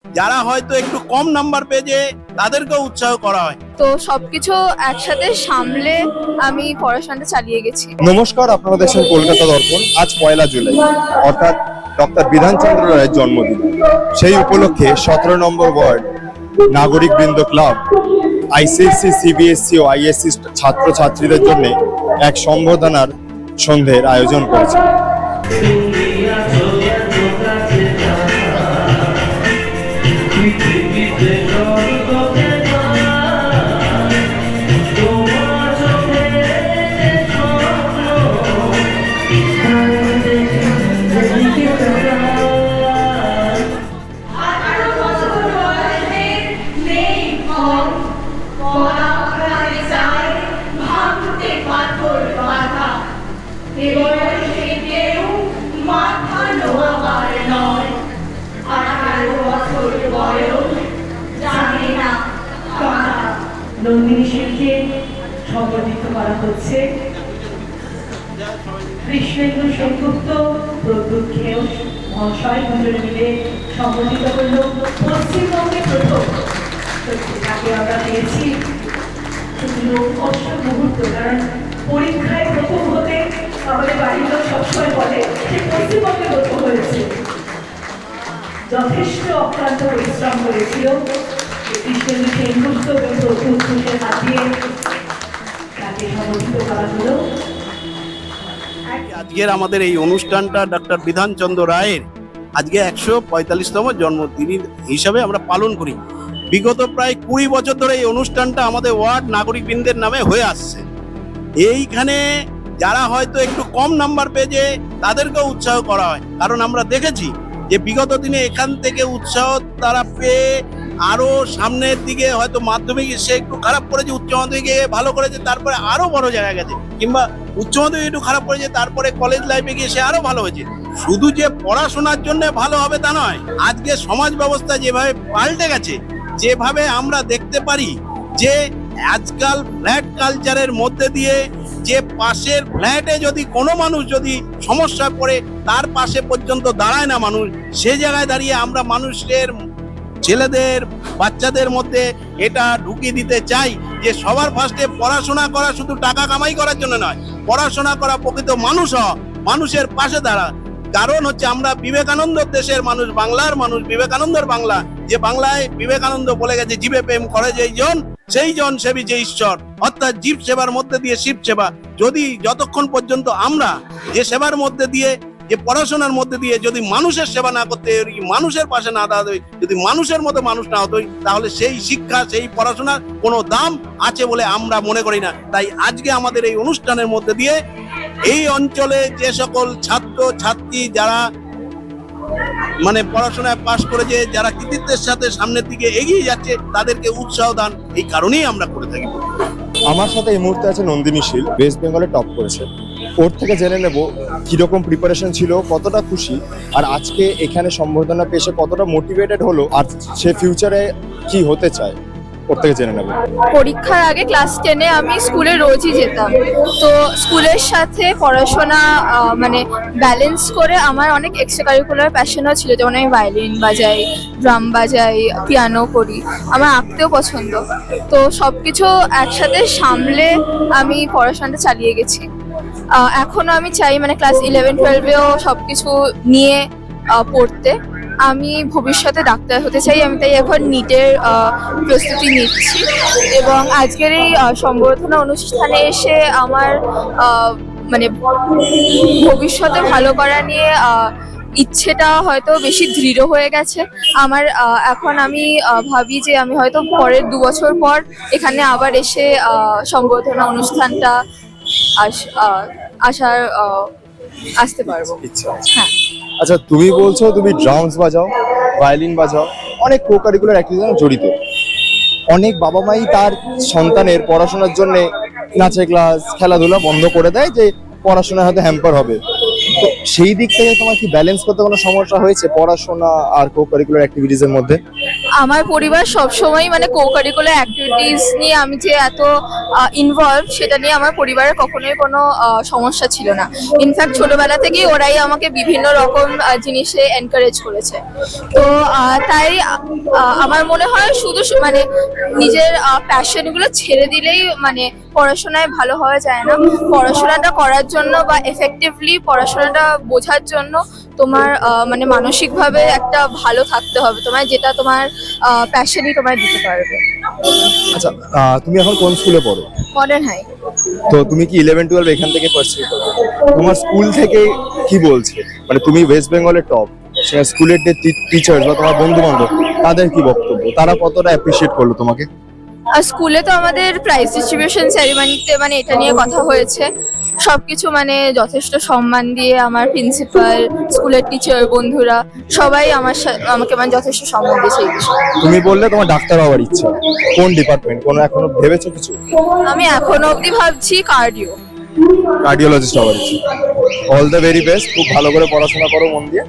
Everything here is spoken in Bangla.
যারা হয়তো একটু কম নাম্বার পেয়েছে তাদেরকেও উৎসাহ করা হয়। তো সবকিছু একসাথে সামলে আমি পড়াশোনাটা চালিয়ে গেছি। নমস্কার, আপনারা দেখছেন কলকাতা দর্পণ। আজ 1 জুলাই, অর্থাৎ ডক্টর বিধানচন্দ্র রায়ের জন্মদিন। সেই উপলক্ষে 17 নম্বর ওয়ার্ড নাগরিক বৃন্দ ক্লাব আইসিএসসি, সিবিএসসি ও আইএসসি ছাত্রছাত্রীদের জন্য এক সম্বর্ধনার সন্ধ্যের আয়োজন করেছে। নন্দিনী শীলকে সংবর্ধিত করা হচ্ছে। কৃষ্ণেন্দু সেনগুপ্ত, প্রদ্যুৎ ঘোষ মহাশয় দুজনে মিলে সংবর্ধিত করল। পশ্চিমবঙ্গে প্রথম তাকে আমরা পেয়েছি শুধু কষ্ট মুহূর্ত, কারণ পরীক্ষায় প্রথম হতে আমাদের বাড়ির লোক সবসময় বলে যে পশ্চিমবঙ্গে প্রথম হয়েছে। যথেষ্ট অক্লান্ত পরিশ্রম করেছিল। কৃষ্ণেন্দু সেনগুপ্ত এবং প্রদ্যুৎ ঘোষের হাত দিয়ে তাকে সংবর্ধিত করা হলো। আজকের আমাদের এই অনুষ্ঠানটা ডক্টর বিধানচন্দ্র রায়ের আজকে 145তম জন্মদিন হিসাবে আমরা পালন করি। বিগত প্রায় 20 বছর ধরে এই অনুষ্ঠানটা আমাদের ওয়ার্ড নাগরিক বৃন্দের নামে হয়ে আসছে। এইখানে যারা হয়তো একটু কম নাম্বার পেয়েছে তাদেরকেও উৎসাহ করা হয়, কারণ আমরা দেখেছি যে বিগত দিনে এখান থেকে উৎসাহ তারা পেয়ে আরো সামনের দিকে হয়তো মাধ্যমিক সে একটু খারাপ করেছে, উচ্চ মাধ্যমিকে ভালো করেছে, তারপরে আরো বড় জায়গায় গেছে, কিংবা উচ্চ মাধ্যমিক একটু খারাপ করেছে তারপরে কলেজ লাইফে গিয়ে সে আরো ভালো হয়েছে। শুধু যে পড়াশোনার জন্য ভালো হবে তা নয়, আজকে সমাজ ব্যবস্থা যেভাবে পাল্টে গেছে, যেভাবে আমরা দেখতে পারি যে আজকাল ফ্ল্যাট কালচারের মধ্যে দিয়ে যে পাশের ফ্ল্যাটে যদি কোনো মানুষ যদি সমস্যা পড়ে তার পাশে পর্যন্ত দাঁড়ায় না মানুষ, সে জায়গায় দাঁড়িয়ে আমরা মানুষের ছেলেদের বাচ্চাদের মধ্যে এটা ঢুকিয়ে দিতে চাই যে সবার ফার্স্টে পড়াশোনা করা শুধু টাকা কামাই করার জন্য নয়, পড়াশোনা করা প্রকৃত মানুষ হওয়া, মানুষের পাশে দাঁড়া। কারণ হচ্ছে আমরা বিবেকানন্দর দেশের মানুষ, বাংলার মানুষ, বিবেকানন্দর বাংলা, যে বাংলায় বিবেকানন্দ বলে গেছে জীবে প্রেম করে যেই জন সেই জন সেবী যে ঈশ্বর, অর্থাৎ জীব সেবার মধ্যে দিয়ে শিব সেবা। যদি যতক্ষণ পর্যন্ত আমরা যে সেবার মধ্যে দিয়ে, যে পড়াশোনার মধ্যে দিয়ে যদি মানুষের সেবা না করতে, মানুষের পাশে না দাঁড়াতে, যদি মানুষের মতো মানুষ না হতো, তাহলে সেই শিক্ষা, সেই পড়াশোনার কোনো দাম আছে বলে আমরা মনে করি না। তাই আজকে আমাদের এই অনুষ্ঠানের মধ্যে দিয়ে এই অঞ্চলে যে সকল ছাত্র ছাত্রী যারা মানে পড়াশোনায় পাশ করেছে, যারা কৃতিত্বের সাথে সামনের দিকে এগিয়ে যাচ্ছে, তাদেরকে উৎসাহ দান এই কারণেই আমরা করে থাকি। আমার সাথে এই মুহূর্তে আছে নন্দিনী শীল, ওয়েস্ট বেঙ্গলে টপ করেছে। ওর থেকে জেনে নেব কিরকম প্রিপারেশন ছিল, কতটা খুশি, আর আজকে এখানে সম্বর্ধনা পেশে কতটা মোটিভেটেড হলো, আর সে ফিউচারে কি হতে চায় ওর থেকে জেনে নেব। পরীক্ষার আগে ক্লাস 10-এ আমি স্কুলে রোজই যেতাম। তো স্কুলের সাথে পড়াশোনা মানে ব্যালেন্স করে আমার অনেক এক্সট্রা কারিকুলার প্যাশনও ছিল, যেমন আমি ভায়োলিন বাজাই, ড্রাম বাজাই, পিয়ানো করি, আমার আঁকতেও পছন্দ। তো সবকিছু একসাথে সামলে আমি পড়াশোনাটা চালিয়ে গেছি। এখনো আমি চাই মানে ক্লাস 11-12-এও সবকিছু নিয়ে পড়তে। আমি ভবিষ্যতে ডাক্তার হতে চাই, আমি তাই এখন নিটের প্রস্তুতি নিচ্ছি। এবং আজকের এই সম্বর্ধনা অনুষ্ঠানে এসে আমার মানে ভবিষ্যতে ভালো করা নিয়ে ইচ্ছেটা হয়তো বেশি দৃঢ় হয়ে গেছে আমার। এখন আমি ভাবি যে আমি হয়তো পরের 2 বছর পর এখানে আবার এসে সম্বর্ধনা অনুষ্ঠানটা আসতে পারবো। হ্যাঁ। আচ্ছা, তুমি বলছো তুমি ড্রামস বাজাও, ভায়োলিন বাজাও, অনেক কো কারিকুলার অ্যাক্টিভিটিতে জড়িত। অনেক বাবা মাই তার সন্তানের পড়াশোনার জন্য নাচের ক্লাস, খেলাধুলা বন্ধ করে দেয় যে পড়াশোনা হয়তো হ্যাম্পার হবে। তো সেই দিক থেকে তোমার কি ব্যালেন্স করতে কোনো সমস্যা হয়েছে পড়াশোনা আর কো কারিকুলার অ্যাক্টিভিটিস এর মধ্যে? আমার পরিবার সবসময় মানে কো কারিকুলার অ্যাক্টিভিটিস নিয়ে আমি যে এত ইনভলভ সেটা নিয়ে আমার পরিবারের কখনোই কোনো সমস্যা ছিল না। ইনফ্যাক্ট ছোটবেলা থেকেই ওরাই আমাকে বিভিন্ন রকম জিনিসে এনকারেজ করেছে। তো তাই আমার মনে হয় শুধু মানে নিজের প্যাশনগুলো ছেড়ে দিলেই মানে পড়াশোনায় ভালো হওয়া যায় না। পড়াশোনাটা করার জন্য বা এফেক্টিভলি পড়াশোনাটা বোঝার জন্য তোমার মানে মানসিকভাবে একটা ভালো থাকতে হবে, তোমার যেটা তোমার প্যাশনই তোমায় দিতে পারবে। আচ্ছা, তুমি এখন কোন স্কুলে পড়ো? Modern high. তো তুমি কি 11-12 এখান থেকে পারসিউ করবে? তোমার স্কুল থেকে কি বলছে, মানে তুমি ওয়েস্ট বেঙ্গলের টপ, সেখানে স্কুলের যে টিচার বা তোমার বন্ধু বান্ধব তাদের কি বক্তব্য, তারা কতটা অ্যাপ্রিসিয়েট করলো তোমাকে? আর স্কুলে তো আমাদের প্রাইজ ডিস্ট্রিবিউশন সেরিমনিতে মানে এটা নিয়ে কথা হয়েছে, সবকিছু মানে যথেষ্ট সম্মান দিয়ে আমার প্রিন্সিপাল, স্কুলের টিচার, বন্ধুরা সবাই আমাকে মানে যথেষ্ট সম্মান দিয়েছে এই বিষয়ে। তুমি বললে তোমার ডাক্তার হওয়ার ইচ্ছা, কোন ডিপার্টমেন্ট, কোনো এখনো ভেবেছো কিছু? আমি এখনো অবধি ভাবছি কার্ডিও। কার্ডিওলজিস্ট হওয়ার ইচ্ছা। অল দ্য ভেরি বেস্ট, খুব ভালো করে পড়াশোনা করো মন দিয়ে।